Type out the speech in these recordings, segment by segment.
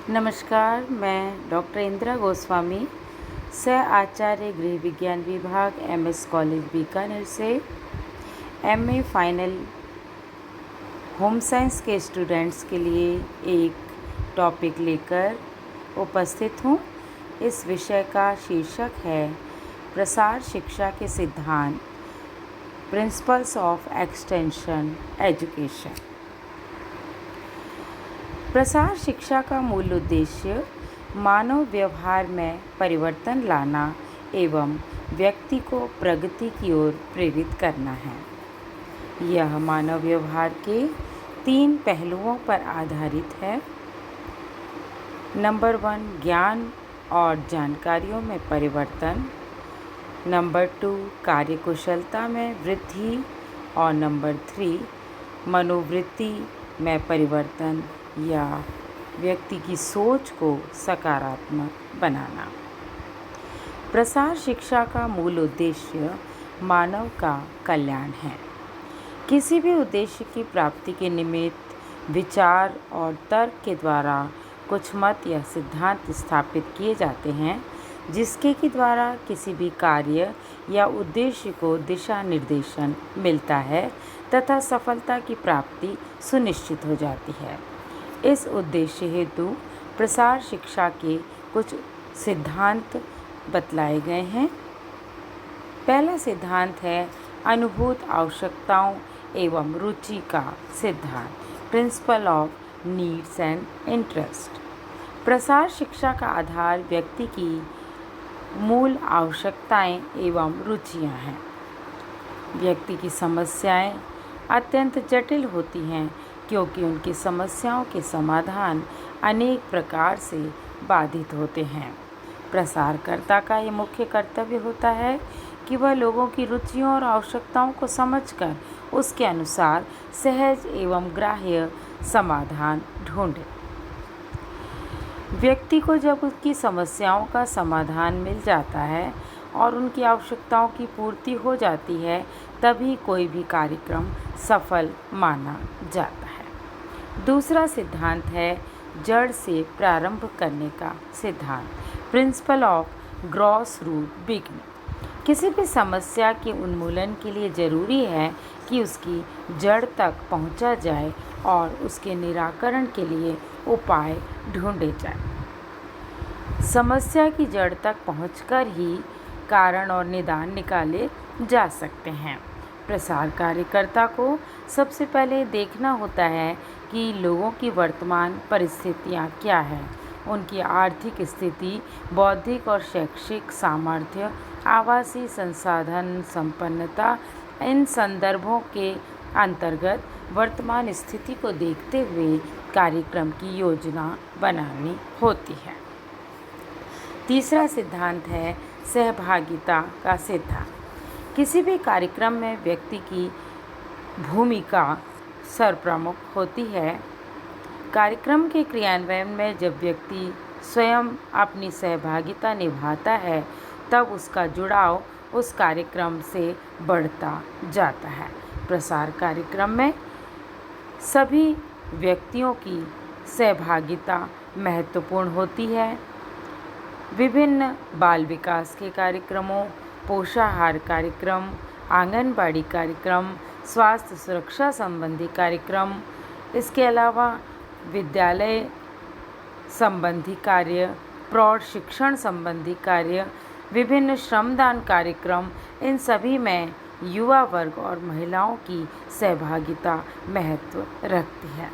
नमस्कार, मैं डॉक्टर इंदिरा गोस्वामी, सह आचार्य गृह विज्ञान विभाग, एमएस कॉलेज बीकानेर से एमए फाइनल होम साइंस के स्टूडेंट्स के लिए एक टॉपिक लेकर उपस्थित हूँ। इस विषय का शीर्षक है प्रसार शिक्षा के सिद्धांत, प्रिंसिपल्स ऑफ एक्सटेंशन एजुकेशन। प्रसार शिक्षा का मूल उद्देश्य मानव व्यवहार में परिवर्तन लाना एवं व्यक्ति को प्रगति की ओर प्रेरित करना है। यह मानव व्यवहार के 3 पहलुओं पर आधारित है। नंबर 1, ज्ञान और जानकारियों में परिवर्तन। नंबर 2, कार्यकुशलता में वृद्धि। और नंबर 3, मनोवृत्ति में परिवर्तन या व्यक्ति की सोच को सकारात्मक बनाना। प्रसार शिक्षा का मूल उद्देश्य मानव का कल्याण है। किसी भी उद्देश्य की प्राप्ति के निमित्त विचार और तर्क के द्वारा कुछ मत या सिद्धांत स्थापित किए जाते हैं, जिसके के द्वारा किसी भी कार्य या उद्देश्य को दिशा निर्देशन मिलता है तथा सफलता की प्राप्ति सुनिश्चित हो जाती है। इस उद्देश्य हेतु प्रसार शिक्षा के कुछ सिद्धांत बतलाए गए हैं। पहला सिद्धांत है अनुभूत आवश्यकताओं एवं रुचि का सिद्धांत, principle of needs and interest. प्रसार शिक्षा का आधार व्यक्ति की मूल आवश्यकताएं एवं रुचियां हैं। व्यक्ति की समस्याएं अत्यंत जटिल होती हैं क्योंकि उनकी समस्याओं के समाधान अनेक प्रकार से बाधित होते हैं। प्रसारकर्ता का ये मुख्य कर्तव्य होता है कि वह लोगों की रुचियों और आवश्यकताओं को समझकर उसके अनुसार सहज एवं ग्राह्य समाधान ढूंढे। व्यक्ति को जब उसकी समस्याओं का समाधान मिल जाता है और उनकी आवश्यकताओं की पूर्ति हो जाती है, तभी कोई भी कार्यक्रम सफल माना जाता है। दूसरा सिद्धांत है जड़ से प्रारंभ करने का सिद्धांत, principle of gross root beginning. किसी भी समस्या के उन्मूलन के लिए जरूरी है कि उसकी जड़ तक पहुंचा जाए और उसके निराकरण के लिए उपाय ढूंढे जाए। समस्या की जड़ तक पहुंचकर ही कारण और निदान निकाले जा सकते हैं। प्रसार कार्यकर्ता को सबसे पहले देखना होता है कि लोगों की वर्तमान परिस्थितियां क्या हैं, उनकी आर्थिक स्थिति, बौद्धिक और शैक्षिक सामर्थ्य, आवासीय संसाधन संपन्नता। इन संदर्भों के अंतर्गत वर्तमान स्थिति को देखते हुए कार्यक्रम की योजना बनानी होती है। तीसरा सिद्धांत है सहभागिता का सिद्धांत। किसी भी कार्यक्रम में व्यक्ति की भूमिका सर्वप्रमुख होती है। कार्यक्रम के क्रियान्वयन में जब व्यक्ति स्वयं अपनी सहभागिता निभाता है, तब उसका जुड़ाव उस कार्यक्रम से बढ़ता जाता है। प्रसार कार्यक्रम में सभी व्यक्तियों की सहभागिता महत्वपूर्ण होती है। विभिन्न बाल विकास के कार्यक्रमों, पोषाहार कार्यक्रम, आंगनबाड़ी कार्यक्रम, स्वास्थ्य सुरक्षा संबंधी कार्यक्रम, इसके अलावा विद्यालय संबंधी कार्य, प्रौढ़ शिक्षण संबंधी कार्य, विभिन्न श्रमदान कार्यक्रम, इन सभी में युवा वर्ग और महिलाओं की सहभागिता महत्व रखती है।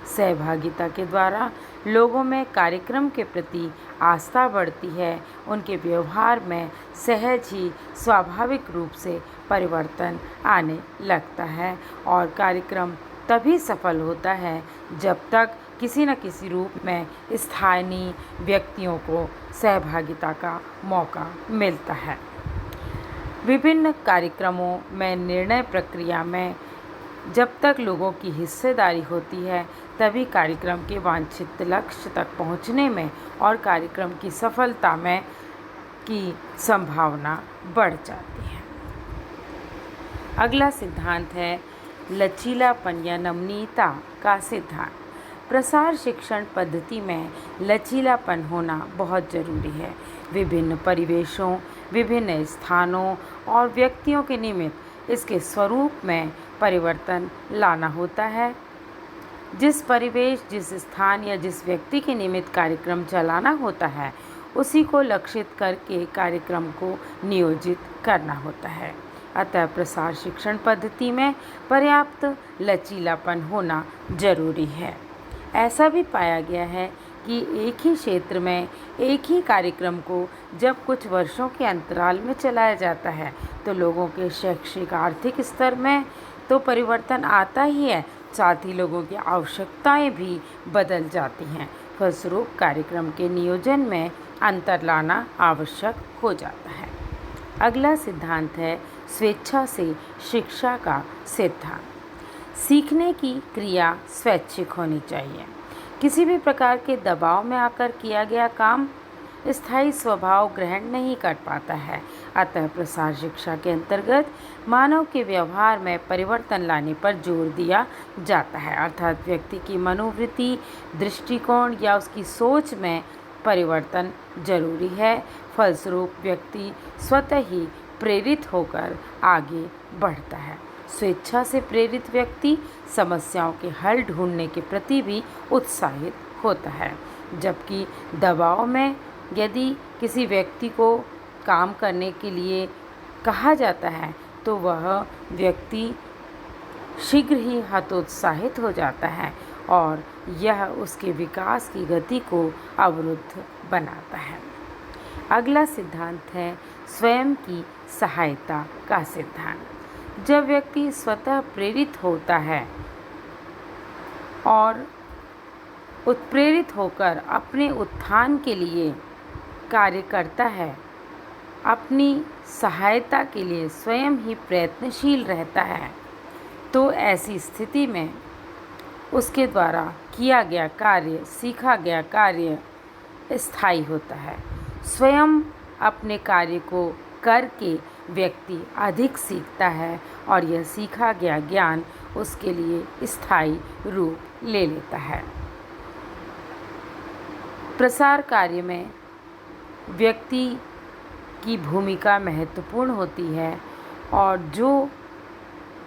सहभागिता के द्वारा लोगों में कार्यक्रम के प्रति आस्था बढ़ती है, उनके व्यवहार में सहज ही स्वाभाविक रूप से परिवर्तन आने लगता है और कार्यक्रम तभी सफल होता है जब तक किसी न किसी रूप में स्थानीय व्यक्तियों को सहभागिता का मौका मिलता है। विभिन्न कार्यक्रमों में निर्णय प्रक्रिया में जब तक लोगों की हिस्सेदारी होती है, तभी कार्यक्रम के वांछित लक्ष्य तक पहुंचने में और कार्यक्रम की सफलता में की संभावना बढ़ जाती है। अगला सिद्धांत है लचीलापन या नमनीयता का सिद्धांत, प्रसार शिक्षण पद्धति में लचीलापन होना बहुत ज़रूरी है। विभिन्न परिवेशों, विभिन्न स्थानों और व्यक्तियों के निमित्त इसके स्वरूप में परिवर्तन लाना होता है। जिस परिवेश, जिस स्थान या जिस व्यक्ति के निमित्त कार्यक्रम चलाना होता है, उसी को लक्षित करके कार्यक्रम को नियोजित करना होता है। अतः प्रसार शिक्षण पद्धति में पर्याप्त लचीलापन होना जरूरी है। ऐसा भी पाया गया है कि एक ही क्षेत्र में एक ही कार्यक्रम को जब कुछ वर्षों के अंतराल में चलाया जाता है तो लोगों के शैक्षिक आर्थिक स्तर में तो परिवर्तन आता ही है, साथ ही लोगों की आवश्यकताएं भी बदल जाती हैं। फलस्वरूप कार्यक्रम के नियोजन में अंतर लाना आवश्यक हो जाता है। अगला सिद्धांत है स्वेच्छा से शिक्षा का सिद्धांत। सीखने की क्रिया स्वैच्छिक होनी चाहिए। किसी भी प्रकार के दबाव में आकर किया गया काम स्थायी स्वभाव ग्रहण नहीं कर पाता है। अतः प्रसार शिक्षा के अंतर्गत मानव के व्यवहार में परिवर्तन लाने पर जोर दिया जाता है, अर्थात व्यक्ति की मनोवृत्ति, दृष्टिकोण या उसकी सोच में परिवर्तन जरूरी है। फलस्वरूप व्यक्ति स्वतः ही प्रेरित होकर आगे बढ़ता है। स्वेच्छा से प्रेरित व्यक्ति समस्याओं के हल ढूंढने के प्रति भी उत्साहित होता है, जबकि दबाव में यदि किसी व्यक्ति को काम करने के लिए कहा जाता है तो वह व्यक्ति शीघ्र ही हतोत्साहित हो जाता है और यह उसके विकास की गति को अवरुद्ध बनाता है। अगला सिद्धांत है स्वयं की सहायता का सिद्धांत। जब व्यक्ति स्वतः प्रेरित होता है और उत्प्रेरित होकर अपने उत्थान के लिए कार्य करता है, अपनी सहायता के लिए स्वयं ही प्रयत्नशील रहता है, तो ऐसी स्थिति में उसके द्वारा किया गया कार्य, सीखा गया कार्य स्थायी होता है। स्वयं अपने कार्य को करके व्यक्ति अधिक सीखता है और यह सीखा गया ज्ञान उसके लिए स्थायी रूप ले लेता है। प्रसार कार्य में व्यक्ति की भूमिका महत्वपूर्ण होती है और जो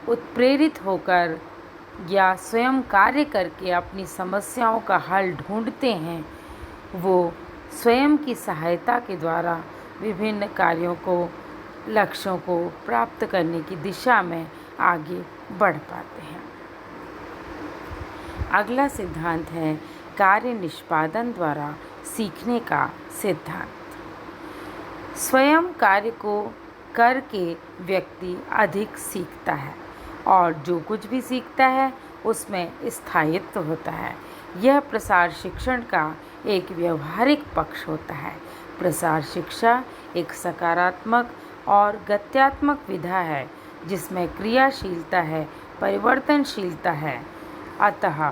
उत्प्रेरित होकर या स्वयं कार्य करके अपनी समस्याओं का हल ढूंढते हैं, वो स्वयं की सहायता के द्वारा विभिन्न कार्यों को, लक्ष्यों को प्राप्त करने की दिशा में आगे बढ़ पाते हैं। अगला सिद्धांत है कार्य निष्पादन द्वारा सीखने का सिद्धांत। स्वयं कार्य को करके व्यक्ति अधिक सीखता है और जो कुछ भी सीखता है उसमें स्थायित्व होता है। यह प्रसार शिक्षण का एक व्यवहारिक पक्ष होता है। प्रसार शिक्षा एक सकारात्मक और गत्यात्मक विधा है जिसमें क्रियाशीलता है, परिवर्तनशीलता है। अतः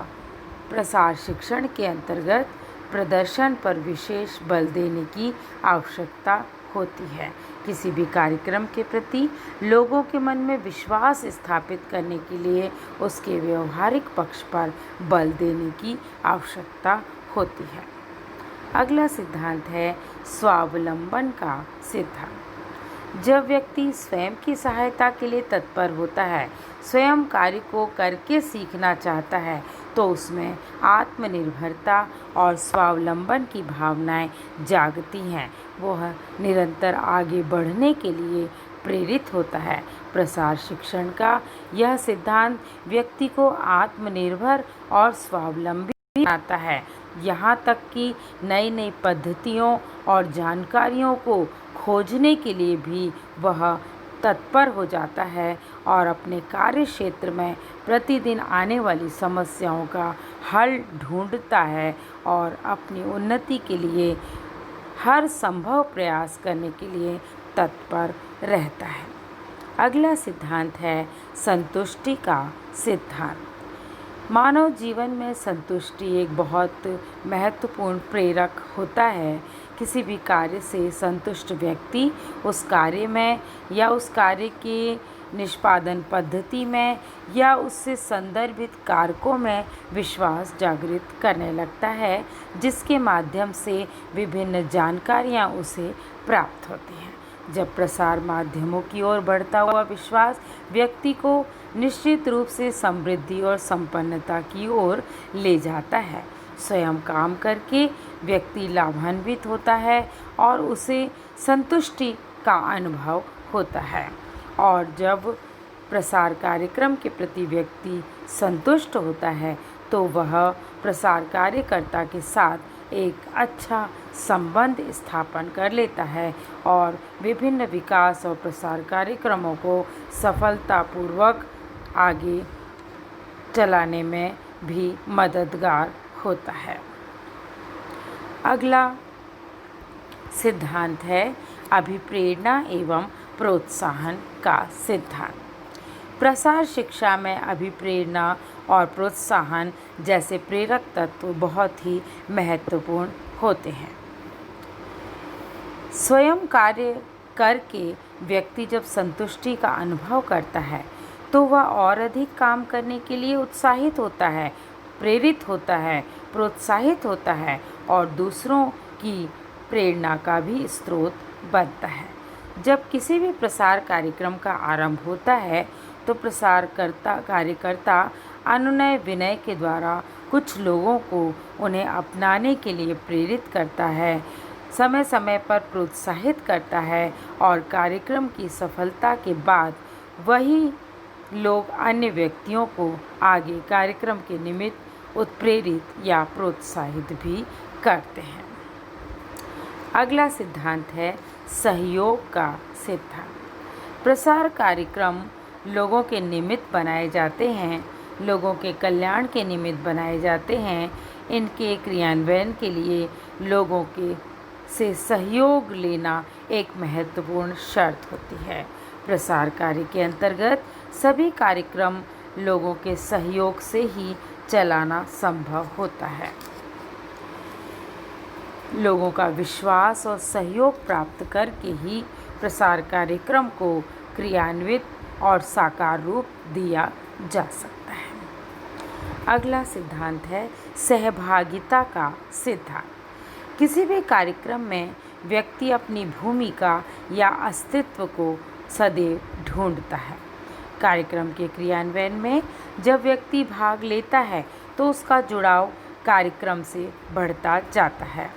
प्रसार शिक्षण के अंतर्गत प्रदर्शन पर विशेष बल देने की आवश्यकता होती है। किसी भी कार्यक्रम के प्रति लोगों के मन में विश्वास स्थापित करने के लिए उसके व्यवहारिक पक्ष पर बल देने की आवश्यकता होती है। अगला सिद्धांत है स्वावलंबन का सिद्धांत। जब व्यक्ति स्वयं की सहायता के लिए तत्पर होता है, स्वयं कार्य को करके सीखना चाहता है, तो उसमें आत्मनिर्भरता और स्वावलंबन की भावनाएं जागती हैं। वह निरंतर आगे बढ़ने के लिए प्रेरित होता है। प्रसार शिक्षण का यह सिद्धांत व्यक्ति को आत्मनिर्भर और स्वावलंबी बनाता है। यहाँ तक कि नई नई पद्धतियों और जानकारियों को खोजने के लिए भी वह तत्पर हो जाता है और अपने कार्य क्षेत्र में प्रतिदिन आने वाली समस्याओं का हल ढूंढता है और अपनी उन्नति के लिए हर संभव प्रयास करने के लिए तत्पर रहता है। अगला सिद्धांत है संतुष्टि का सिद्धांत। मानव जीवन में संतुष्टि एक बहुत महत्वपूर्ण प्रेरक होता है। किसी भी कार्य से संतुष्ट व्यक्ति उस कार्य में या उस कार्य के निष्पादन पद्धति में या उससे संदर्भित कारकों में विश्वास जागृत करने लगता है, जिसके माध्यम से विभिन्न जानकारियां उसे प्राप्त होती हैं। जब प्रसार माध्यमों की ओर बढ़ता हुआ विश्वास व्यक्ति को निश्चित रूप से समृद्धि और संपन्नता की ओर ले जाता है। स्वयं काम करके व्यक्ति लाभान्वित होता है और उसे संतुष्टि का अनुभव होता है, और जब प्रसार कार्यक्रम के प्रति व्यक्ति संतुष्ट होता है तो वह प्रसार कार्यकर्ता के साथ एक अच्छा संबंध स्थापन कर लेता है और विभिन्न विकास और प्रसार कार्यक्रमों को सफलतापूर्वक आगे चलाने में भी मददगार होता है। अगला सिद्धांत है अभिप्रेरणा एवं प्रोत्साहन का सिद्धांत। प्रसार शिक्षा में अभिप्रेरणा और प्रोत्साहन जैसे प्रेरक तत्व बहुत ही महत्वपूर्ण होते हैं। स्वयं कार्य करके व्यक्ति जब संतुष्टि का अनुभव करता है तो वह और अधिक काम करने के लिए उत्साहित होता है, प्रेरित होता है, प्रोत्साहित होता है और दूसरों की प्रेरणा का भी स्रोत बनता है। जब किसी भी प्रसार कार्यक्रम का आरंभ होता है तो कार्यकर्ता अनुनय विनय के द्वारा कुछ लोगों को उन्हें अपनाने के लिए प्रेरित करता है, समय समय पर प्रोत्साहित करता है और कार्यक्रम की सफलता के बाद वही लोग अन्य व्यक्तियों को आगे कार्यक्रम के निमित्त उत्प्रेरित या प्रोत्साहित भी करते हैं। अगला सिद्धांत है सहयोग का सिद्धांत। प्रसार कार्यक्रम लोगों के निमित्त बनाए जाते हैं, लोगों के कल्याण के निमित्त बनाए जाते हैं। इनके क्रियान्वयन के लिए लोगों से सहयोग लेना एक महत्वपूर्ण शर्त होती है। प्रसार कार्य के अंतर्गत सभी कार्यक्रम लोगों के सहयोग से ही चलाना संभव होता है। लोगों का विश्वास और सहयोग प्राप्त करके ही प्रसार कार्यक्रम को क्रियान्वित और साकार रूप दिया जा सकता है। अगला सिद्धांत है सहभागिता का सिद्धांत। किसी भी कार्यक्रम में व्यक्ति अपनी भूमिका या अस्तित्व को सदैव ढूंढता है। कार्यक्रम के क्रियान्वयन में जब व्यक्ति भाग लेता है तो उसका जुड़ाव कार्यक्रम से बढ़ता जाता है।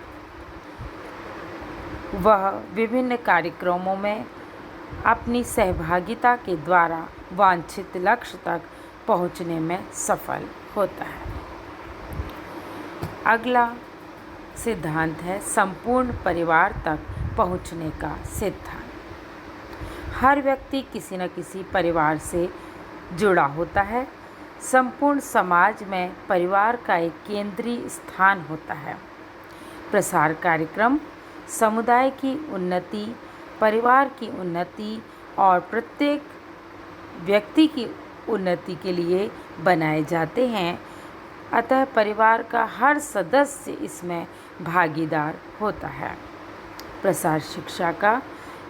वह विभिन्न कार्यक्रमों में अपनी सहभागिता के द्वारा वांछित लक्ष्य तक पहुंचने में सफल होता है। अगला सिद्धांत है संपूर्ण परिवार तक पहुंचने का सिद्धांत। हर व्यक्ति किसी न किसी परिवार से जुड़ा होता है। संपूर्ण समाज में परिवार का एक केंद्रीय स्थान होता है। प्रसार कार्यक्रम समुदाय की उन्नति, परिवार की उन्नति और प्रत्येक व्यक्ति की उन्नति के लिए बनाए जाते हैं। अतः परिवार का हर सदस्य इसमें भागीदार होता है। प्रसार शिक्षा का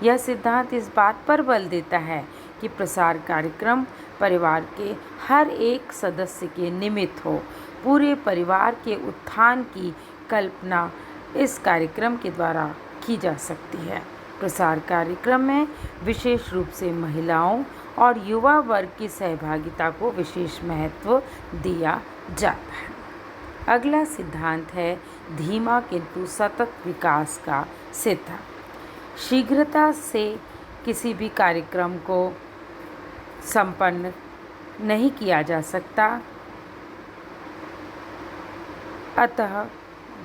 यह सिद्धांत इस बात पर बल देता है कि प्रसार कार्यक्रम परिवार के हर एक सदस्य के निमित्त हो। पूरे परिवार के उत्थान की कल्पना इस कार्यक्रम के द्वारा की जा सकती है। प्रसार कार्यक्रम में विशेष रूप से महिलाओं और युवा वर्ग की सहभागिता को विशेष महत्व दिया जाता है। अगला सिद्धांत है धीमा किंतु सतत विकास का सिद्धांत। शीघ्रता से किसी भी कार्यक्रम को संपन्न नहीं किया जा सकता, अतः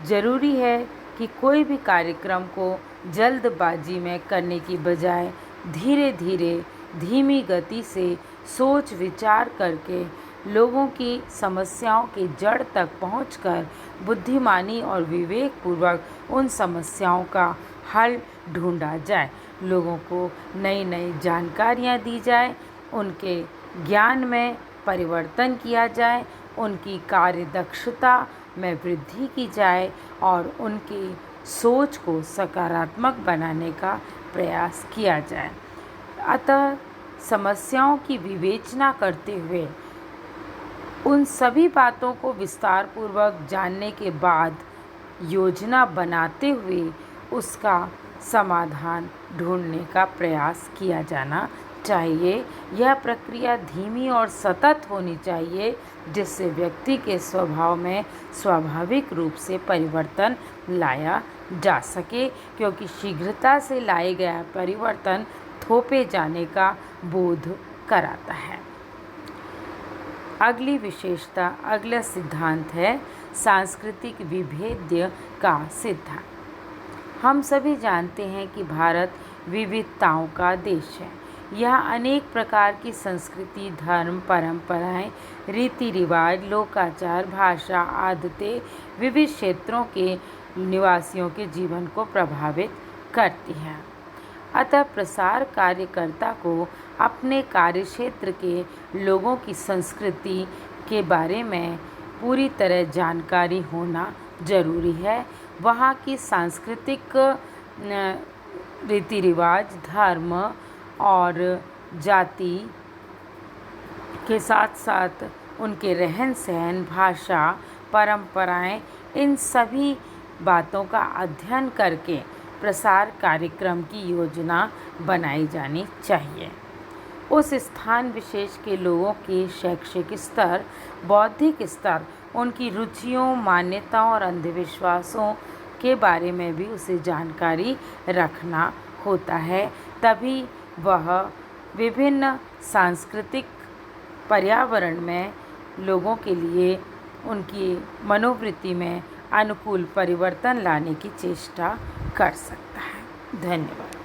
जरूरी है कि कोई भी कार्यक्रम को जल्दबाजी में करने की बजाय धीरे धीरे धीमी गति से सोच विचार करके लोगों की समस्याओं की जड़ तक पहुंचकर बुद्धिमानी और विवेक पूर्वक उन समस्याओं का हल ढूंढा जाए। लोगों को नई नई जानकारियां दी जाए, उनके ज्ञान में परिवर्तन किया जाए, उनकी कार्यदक्षता में वृद्धि की जाए और उनकी सोच को सकारात्मक बनाने का प्रयास किया जाए। अतः समस्याओं की विवेचना करते हुए उन सभी बातों को विस्तारपूर्वक जानने के बाद योजना बनाते हुए उसका समाधान ढूंढने का प्रयास किया जाना चाहिए। यह प्रक्रिया धीमी और सतत होनी चाहिए, जिससे व्यक्ति के स्वभाव में स्वाभाविक रूप से परिवर्तन लाया जा सके, क्योंकि शीघ्रता से लाया गया परिवर्तन थोपे जाने का बोध कराता है। अगली विशेषता, अगला सिद्धांत है सांस्कृतिक विभेद्य का सिद्धांत। हम सभी जानते हैं कि भारत विविधताओं का देश है। यह अनेक प्रकार की संस्कृति, धर्म, परंपराएं, रीति रिवाज, लोकाचार, भाषा, आदतें विविध क्षेत्रों के निवासियों के जीवन को प्रभावित करती हैं। अतः प्रसार कार्यकर्ता को अपने कार्यक्षेत्र के लोगों की संस्कृति के बारे में पूरी तरह जानकारी होना जरूरी है। वहाँ की सांस्कृतिक रीति रिवाज, धर्म और जाति के साथ साथ उनके रहन सहन, भाषा, परंपराएं, इन सभी बातों का अध्ययन करके प्रसार कार्यक्रम की योजना बनाई जानी चाहिए। उस स्थान विशेष के लोगों के शैक्षिक स्तर, बौद्धिक स्तर, उनकी रुचियों, मान्यताओं और अंधविश्वासों के बारे में भी उसे जानकारी रखना होता है। तभी वह विभिन्न सांस्कृतिक पर्यावरण में लोगों के लिए उनकी मनोवृत्ति में अनुकूल परिवर्तन लाने की चेष्टा कर सकता है। धन्यवाद।